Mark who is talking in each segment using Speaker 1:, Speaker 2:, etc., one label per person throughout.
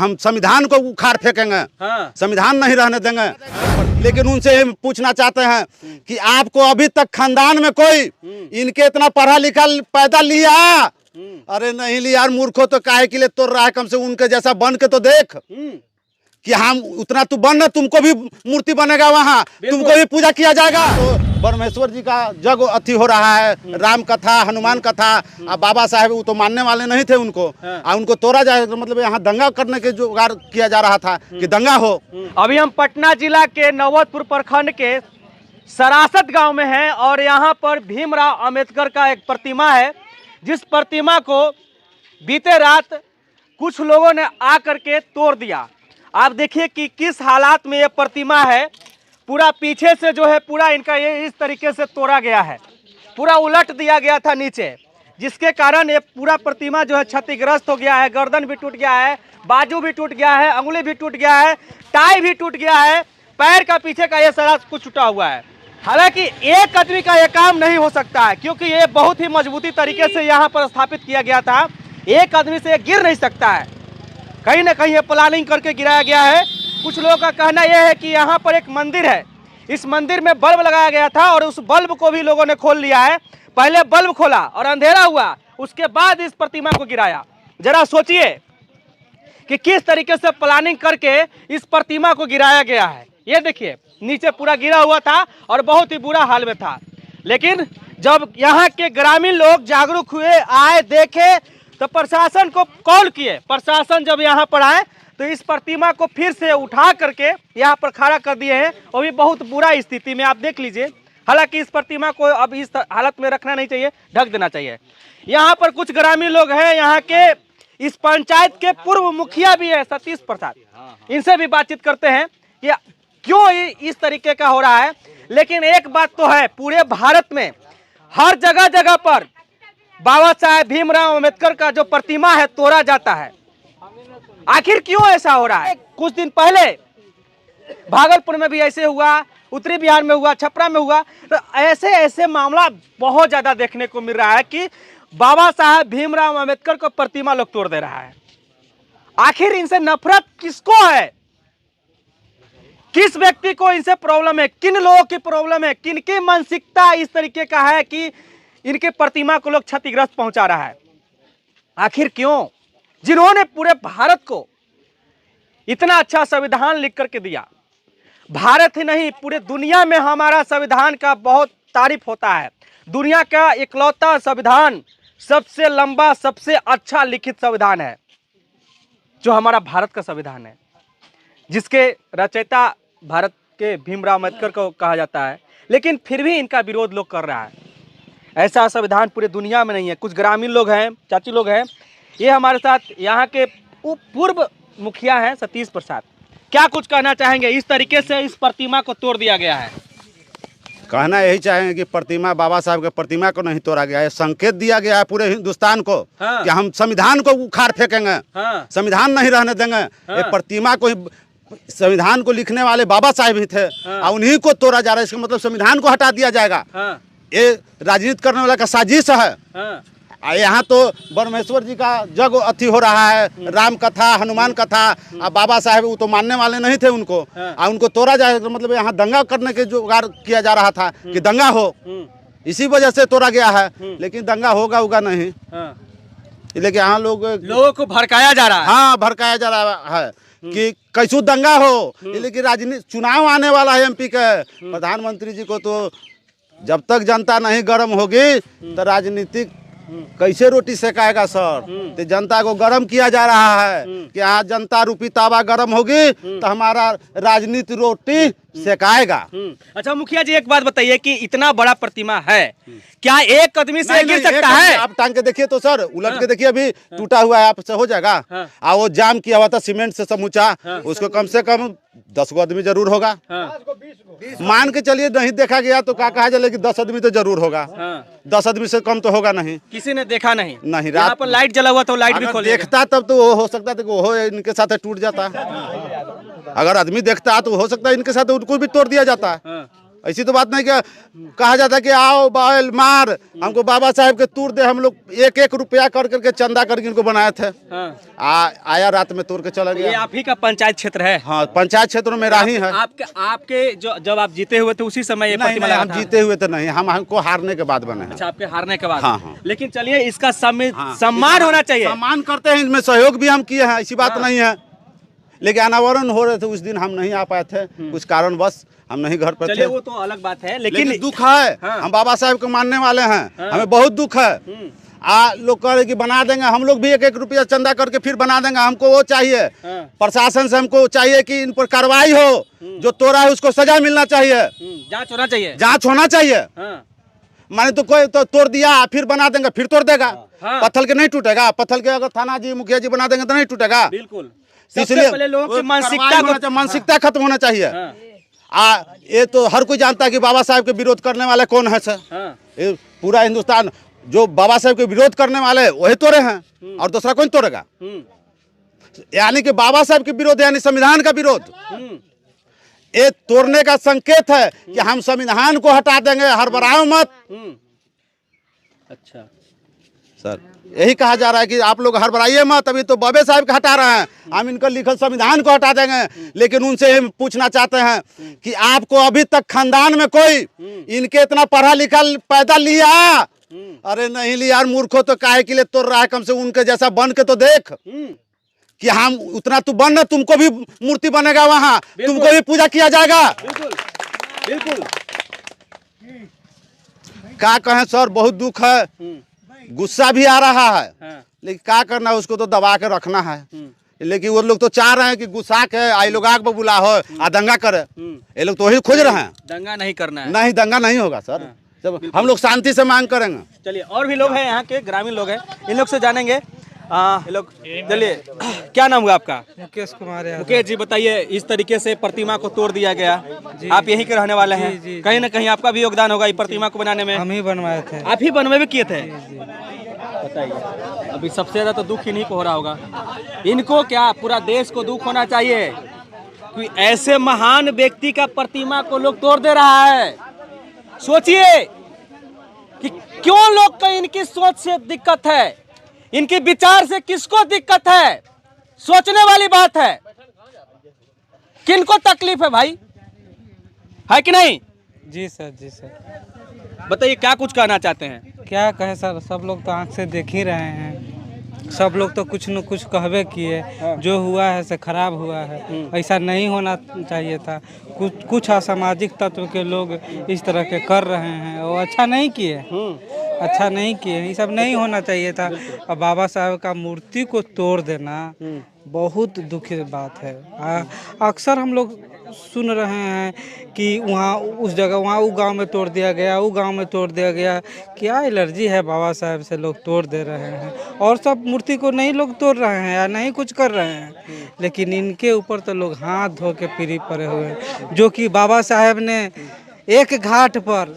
Speaker 1: हम संविधान को उखाड़ फेंकेंगे।
Speaker 2: हाँ।
Speaker 1: संविधान नहीं रहने देंगे। लेकिन उनसे हम पूछना चाहते हैं कि आपको अभी तक खानदान में कोई इनके इतना पढ़ा लिखा पैदा लिया? अरे नहीं लिया यार, मूर्खों तो काहे के लिए तोड़ रहा है? कम से उनके जैसा बन के तो देख कि हम उतना तू बन, तुमको भी मूर्ति बनेगा, वहाँ तुमको भी पूजा किया जाएगा। तो परमेश्वर जी का जग अति हो रहा है, राम कथा, हनुमान कथा। अब बाबा साहेब वो तो मानने वाले नहीं थे उनको, और उनको तोड़ा जाए तो मतलब यहाँ दंगा करने के जुगाड़ किया जा रहा था कि दंगा हो।
Speaker 2: अभी हम पटना जिला के नौबतपुर प्रखंड के सरासत गांव में हैं और यहाँ पर भीमराव अंबेडकर का एक प्रतिमा है, जिस प्रतिमा को बीते रात कुछ लोगों ने आकर के तोड़ दिया। आप देखिए कि किस हालात में ये प्रतिमा है। पूरा पीछे से जो है पूरा इनका ये इस तरीके से तोड़ा गया है, पूरा उलट दिया गया था नीचे, जिसके कारण ये पूरा प्रतिमा जो है क्षतिग्रस्त हो गया है। गर्दन भी टूट गया है, बाजू भी टूट गया है, अंगुली भी टूट गया है, टाई भी टूट गया है, पैर का पीछे का ये सारा कुछ टूटा हुआ है। हालांकि एक आदमी का ये काम नहीं हो सकता है, क्योंकि ये बहुत ही मजबूती तरीके से यहाँ पर स्थापित किया गया था। एक आदमी से ये गिर नहीं सकता है, कहीं ना कहीं ये प्लानिंग करके गिराया गया है। कुछ लोगों का कहना यह है कि यहाँ पर एक मंदिर है, इस मंदिर में बल्ब लगाया गया था और उस बल्ब को भी लोगों ने खोल लिया है। पहले बल्ब खोला और अंधेरा हुआ, उसके बाद इस प्रतिमा को गिराया। जरा सोचिए कि किस तरीके से प्लानिंग करके इस प्रतिमा को गिराया गया है। ये देखिए नीचे पूरा गिरा हुआ था और बहुत ही बुरा हाल में था। लेकिन जब यहाँ के ग्रामीण लोग जागरूक हुए, आए, देखे, तो प्रशासन को कॉल किए। प्रशासन जब यहाँ पर आए तो इस प्रतिमा को फिर से उठा करके यहाँ पर खड़ा कर दिए हैं, वो भी बहुत बुरा स्थिति में। आप देख लीजिए, हालांकि इस प्रतिमा को अब इस हालत में रखना नहीं चाहिए, ढक देना चाहिए। यहाँ पर कुछ ग्रामीण लोग हैं, यहाँ के इस पंचायत के पूर्व मुखिया भी है सतीश प्रसाद, इनसे भी बातचीत करते हैं कि क्यों इस तरीके का हो रहा है। लेकिन एक बात तो है, पूरे भारत में हर जगह जगह पर बाबा साहेब भीमराव अंबेडकर का जो प्रतिमा है तोड़ा जाता है। आखिर क्यों ऐसा हो रहा है? कुछ दिन पहले भागलपुर में भी ऐसे हुआ, उत्तरी बिहार में हुआ, छपरा में हुआ। तो ऐसे ऐसे मामला बहुत ज्यादा देखने को मिल रहा है कि बाबा साहेब भीमराव अंबेडकर को प्रतिमा लोग तोड़ दे रहा है। आखिर इनसे नफरत किसको है? किस व्यक्ति को इनसे प्रॉब्लम है? किन लोगों की प्रॉब्लम है? किनकी मानसिकता इस तरीके का है कि इनके प्रतिमा को लोग क्षतिग्रस्त पहुंचा रहा है? आखिर क्यों? जिन्होंने पूरे भारत को इतना अच्छा संविधान लिख करके दिया, भारत ही नहीं पूरे दुनिया में हमारा संविधान का बहुत तारीफ होता है। दुनिया का इकलौता संविधान, सबसे लंबा, सबसे अच्छा लिखित संविधान है जो हमारा भारत का संविधान है, जिसके रचयिता भारत के भीमराव अम्बेडकर को कहा जाता है। लेकिन फिर भी इनका विरोध लोग कर रहा है। ऐसा संविधान पूरे दुनिया में नहीं है। कुछ ग्रामीण लोग हैं, चाची लोग हैं, ये हमारे साथ यहाँ के पूर्व मुखिया हैं सतीश प्रसाद, क्या कुछ कहना चाहेंगे? इस तरीके से इस प्रतिमा को तोड़ दिया गया है।
Speaker 1: कहना यही चाहेंगे कि प्रतिमा, बाबा साहब के प्रतिमा को नहीं तोड़ा गया है, संकेत दिया गया है पूरे हिंदुस्तान को।
Speaker 2: हाँ।
Speaker 1: कि हम संविधान को उखाड़ फेंकेंगे।
Speaker 2: हाँ।
Speaker 1: संविधान नहीं रहने देंगे। ये प्रतिमा को, संविधान को लिखने वाले बाबा साहब ही थे। और उन्हीं को तोड़ा जा रहा है, इसका मतलब संविधान को हटा दिया जाएगा। ये राजनीति करने वाला का साजिश है। यहाँ तो परमेश्वर जी का जग अति हो रहा है, राम कथा, हनुमान कथा। अब बाबा साहेब वो तो मानने वाले नहीं थे उनको, और उनको तोड़ा जाए तो मतलब यहाँ दंगा करने के जुगाड़ किया जा रहा था कि दंगा हो, इसी वजह से तोड़ा गया है। लेकिन दंगा होगा नहीं। लेकिन यहाँ लोगों
Speaker 2: को भड़काया जा रहा है।
Speaker 1: हाँ, भड़काया जा रहा है कि कैसू दंगा हो। लेकिन राजनीति, चुनाव आने वाला है एमपी के, प्रधानमंत्री जी को तो जब तक जनता नहीं गर्म होगी तो राजनीतिक कैसे रोटी सेकाएगा सर? तो जनता को गर्म किया जा रहा है कि हाँ, जनता रूपी तावा गर्म होगी तो हमारा राजनीति रोटी सेकाएगा।
Speaker 2: अच्छा मुखिया जी, एक बात बताइए कि इतना बड़ा प्रतिमा है, क्या एक आदमी से गिर सकता है?
Speaker 1: आप टांग के देखिए तो सर, उलट के देखिए, अभी टूटा हुआ है, आपसे हो जाएगा। और वो जाम किया हुआ था सीमेंट से समूचा, उसको कम से कम 10 गो आदमी जरूर होगा। मान के चलिए नहीं देखा गया तो क्या कहा जाए, लेकिन 10 आदमी तो जरूर होगा। 10 आदमी से कम तो होगा नहीं।
Speaker 2: किसी ने देखा नहीं?
Speaker 1: नहीं,
Speaker 2: रात पर लाइट जला हुआ तो लाइट भी खोल
Speaker 1: देखता तब तो वो हो सकता था कि वो इनके साथ टूट जाता। अगर आदमी देखता तो हो सकता है इनके साथ उनको भी तोड़ दिया जाता है। ऐसी तो बात नहीं कि कहा जाता है कि आओ बैल मार, हमको बाबा साहब के तोड़ दे। हम लोग 1-1 रुपया कर करके चंदा करके इनको बनाए थे। आया रात में तोड़ के चला
Speaker 2: ये
Speaker 1: गया।
Speaker 2: आप ही का पंचायत क्षेत्र है?
Speaker 1: हाँ, पंचायत क्षेत्र में राही है।
Speaker 2: आपके जो जब आप जीते हुए थे उसी समय ये
Speaker 1: नहीं,
Speaker 2: प्रतिमा
Speaker 1: नहीं,
Speaker 2: लगा
Speaker 1: हम
Speaker 2: था?
Speaker 1: जीते हुए तो नहीं, हमको हारने के बाद बने हैं।
Speaker 2: अच्छा, आपके हारने के बाद।
Speaker 1: हाँ, हाँ।
Speaker 2: लेकिन चलिए, इसका
Speaker 1: हाँ,
Speaker 2: सम्मान होना चाहिए।
Speaker 1: सम्मान करते हैं, इसमें सहयोग भी हम किए हैं, ऐसी बात नहीं है। लेकिन अनावरण हो रहे थे उस दिन, हम नहीं आ पाए थे, कुछ कारणवश हम नहीं घर पर
Speaker 2: चलिए,
Speaker 1: थे।
Speaker 2: वो तो अलग बात है, लेकिन
Speaker 1: दुख है।
Speaker 2: हाँ।
Speaker 1: हम बाबा साहब को मानने वाले हैं, हमें बहुत दुख है। लोग कह रहे कि बना देंगे, हम लोग भी 1-1 रुपया चंदा करके फिर बना देंगे। हमको वो चाहिए, प्रशासन से हमको चाहिए कि इन पर कार्रवाई हो, जो तोड़ा है उसको सजा मिलना चाहिए,
Speaker 2: जांच होना चाहिए,
Speaker 1: जांच होना चाहिए। माने तो कोई तो तोड़ दिया फिर बना देंगे, फिर तोड़ देगा। पत्थर के नहीं टूटेगा, पत्थर के अगर थाना जी मुखिया जी बना देंगे तो नहीं टूटेगा।
Speaker 2: बिल्कुल।
Speaker 1: इसलिए
Speaker 2: लोगों की
Speaker 1: मानसिकता खत्म होना चाहिए। ये तो हर कोई जानता है कि बाबा साहब के विरोध करने वाले कौन है सर। ये पूरा हिंदुस्तान जो बाबा साहब के विरोध करने वाले वही तोड़े हैं, और दूसरा कौन तोड़ेगा। यानी कि बाबा साहब के विरोध यानी संविधान का विरोध, ये तोड़ने का संकेत है कि हम संविधान को हटा देंगे, हड़बड़ाओ मत।
Speaker 2: अच्छा
Speaker 1: सर, यही कहा जा रहा है कि आप लोग हड़बड़ाइए मत, अभी तो बाबा साहब का हटा रहे हैं, हम इनका लिखल संविधान को हटा देंगे। लेकिन उनसे हम पूछना चाहते हैं कि आपको अभी तक खानदान में कोई इनके इतना पढ़ा लिखा पैदा लिया? अरे नहीं लिया, मूर्खों तो काहे के लिए तोड़ रहा है? कम से उनके जैसा बन के तो देख कि हम उतना तू बन, तुमको भी मूर्ति बनेगा वहाँ, तुमको भी पूजा किया जाएगा।
Speaker 2: बिल्कुल बिल्कुल।
Speaker 1: क्या कहें सर, बहुत दुख है, गुस्सा भी आ रहा है। लेकिन क्या करना है, उसको तो दबा के रखना है। लेकिन वो लोग तो चाह रहे हैं कि गुस्सा के आई लोग आग बबूला हो, दंगा करे। ये लोग तो वही खोज रहे हैं।
Speaker 2: दंगा नहीं करना है।
Speaker 1: नहीं, दंगा नहीं होगा सर, जब हम लोग शांति से मांग करेंगे।
Speaker 2: चलिए, और भी लोग हैं यहाँ के, ग्रामीण लोग हैं, इन लोग से जानेंगे। ये लोग, चलिए, क्या नाम हुआ आपका?
Speaker 3: मुकेश कुमार।
Speaker 2: मुकेश जी, बताइए, इस तरीके से प्रतिमा को तोड़ दिया गया, आप यहीं के रहने वाले हैं, कहीं ना कहीं आपका भी योगदान होगा इस प्रतिमा को बनाने में?
Speaker 3: हम ही बनवाए थे।
Speaker 2: आप ही बनवे भी किए थे? बताइए, अभी सबसे ज्यादा तो दुख इन्हीं को हो रहा होगा। इनको क्या, पूरा देश को दुख होना चाहिए कि ऐसे महान व्यक्ति का प्रतिमा को लोग तोड़ दे रहा है। सोचिए कि क्यों लोग को इनकी सोच से दिक्कत है, इनके विचार से किसको दिक्कत है? सोचने वाली बात है। किनको तकलीफ है भाई, है कि नहीं?
Speaker 3: जी सर, जी सर।
Speaker 2: बताइए, क्या कुछ कहना चाहते हैं?
Speaker 3: क्या कहे सर, सब लोग तो आंख से देख ही रहे हैं, सब लोग तो कुछ न कुछ कहवे किए। जो हुआ है से खराब हुआ है, ऐसा नहीं होना चाहिए था। कुछ असामाजिक तत्व के लोग इस तरह के कर रहे हैं, वो अच्छा नहीं किए, अच्छा नहीं किए, ये सब नहीं होना चाहिए था। और बाबा साहब का मूर्ति को तोड़ देना बहुत दुखी बात है। अक्सर हम लोग सुन रहे हैं कि वहाँ उस जगह, वहाँ वो गांव में तोड़ दिया गया, वो गांव में तोड़ दिया गया। क्या एलर्जी है बाबा साहब से लोग तोड़ दे रहे हैं, और सब मूर्ति को नहीं लोग तोड़ रहे हैं या नहीं कुछ कर रहे हैं, लेकिन इनके ऊपर तो लोग हाथ धो के पीरी पड़े हुए हैं। जो कि बाबा साहब ने एक घाट पर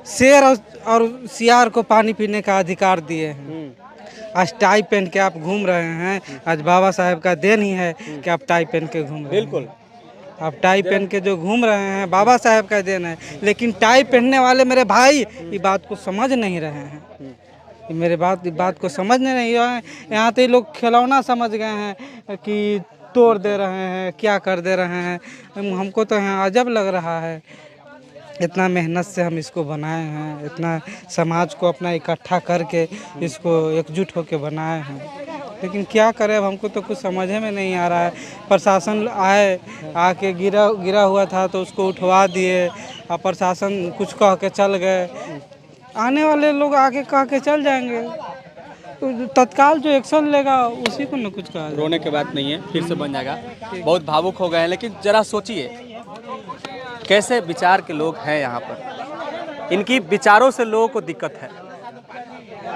Speaker 3: शेर और सियार को पानी पीने का अधिकार दिए हैं। आज टाई पहन के आप घूम रहे हैं, आज बाबा साहब का देन ही है कि आप टाई पहन के घूम रहे हैं।
Speaker 2: बिल्कुल,
Speaker 3: आप टाई पहन के जो घूम रहे हैं बाबा साहब का देन है। लेकिन टाई पहनने वाले मेरे भाई ये बात को समझ नहीं रहे हैं, मेरे बात को समझ नहीं रहे हैं। यहाँ तो ये लोग खिलौना समझ गए हैं कि तोड़ दे रहे हैं, क्या कर दे रहे हैं। हमको तो यहाँ अजब लग रहा है, इतना मेहनत से हम इसको बनाए हैं, इतना समाज को अपना इकट्ठा करके इसको एकजुट होकर बनाए हैं। लेकिन क्या करें, अब हमको तो कुछ समझ में नहीं आ रहा है। प्रशासन आके गिरा हुआ था तो उसको उठवा दिए, और प्रशासन कुछ कह के चल गए। आने वाले लोग आके कह के चल जाएंगे, तो तत्काल जो एक्शन लेगा उसी को न कुछ कहा।
Speaker 2: रोने की बात नहीं है, फिर से बन जाएगा। बहुत भावुक हो गए हैं, लेकिन जरा सोचिए कैसे विचार के लोग हैं यहाँ पर। इनकी विचारों से लोगों को दिक्कत है,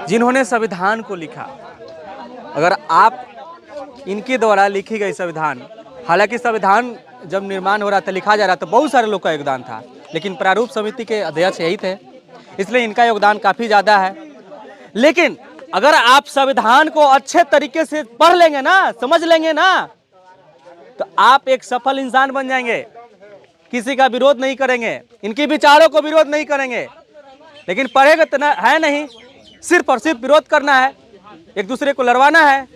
Speaker 2: जिन्होंने संविधान को लिखा। अगर आप इनके द्वारा लिखी गई संविधान, हालांकि संविधान जब निर्माण हो रहा था, लिखा जा रहा था, बहुत सारे लोग का योगदान था, लेकिन प्रारूप समिति के अध्यक्ष यही थे, इसलिए इनका योगदान काफ़ी ज़्यादा है। लेकिन अगर आप संविधान को अच्छे तरीके से पढ़ लेंगे ना, समझ लेंगे ना, तो आप एक सफल इंसान बन जाएंगे। किसी का विरोध नहीं करेंगे, इनकी विचारों को विरोध नहीं करेंगे, लेकिन पढ़ेगा तो है नहीं, सिर्फ और सिर्फ विरोध करना है, एक दूसरे को लड़वाना है।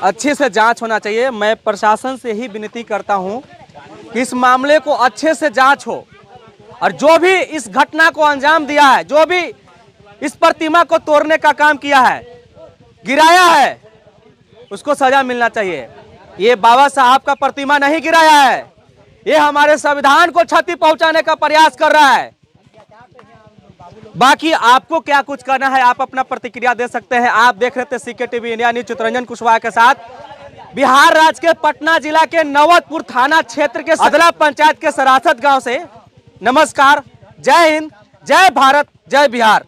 Speaker 2: अच्छे से जांच होना चाहिए। मैं प्रशासन से ही विनती करता हूं कि इस मामले को अच्छे से जांच हो और जो भी इस घटना को अंजाम दिया है, जो भी इस प्रतिमा को तोड़ने का काम किया है, गिराया है, उसको सजा मिलना चाहिए। ये बाबा साहब का प्रतिमा नहीं गिराया है, ये हमारे संविधान को क्षति पहुंचाने का प्रयास कर रहा है। बाकी आपको क्या कुछ करना है, आप अपना प्रतिक्रिया दे सकते हैं। आप देख रहे थे CK TV India news Chittaranjan Kushwaha के साथ, बिहार राज्य के पटना जिला के नौबतपुर थाना क्षेत्र के अदला पंचायत के सरासत गांव से। नमस्कार, जय हिंद, जय भारत, जय बिहार।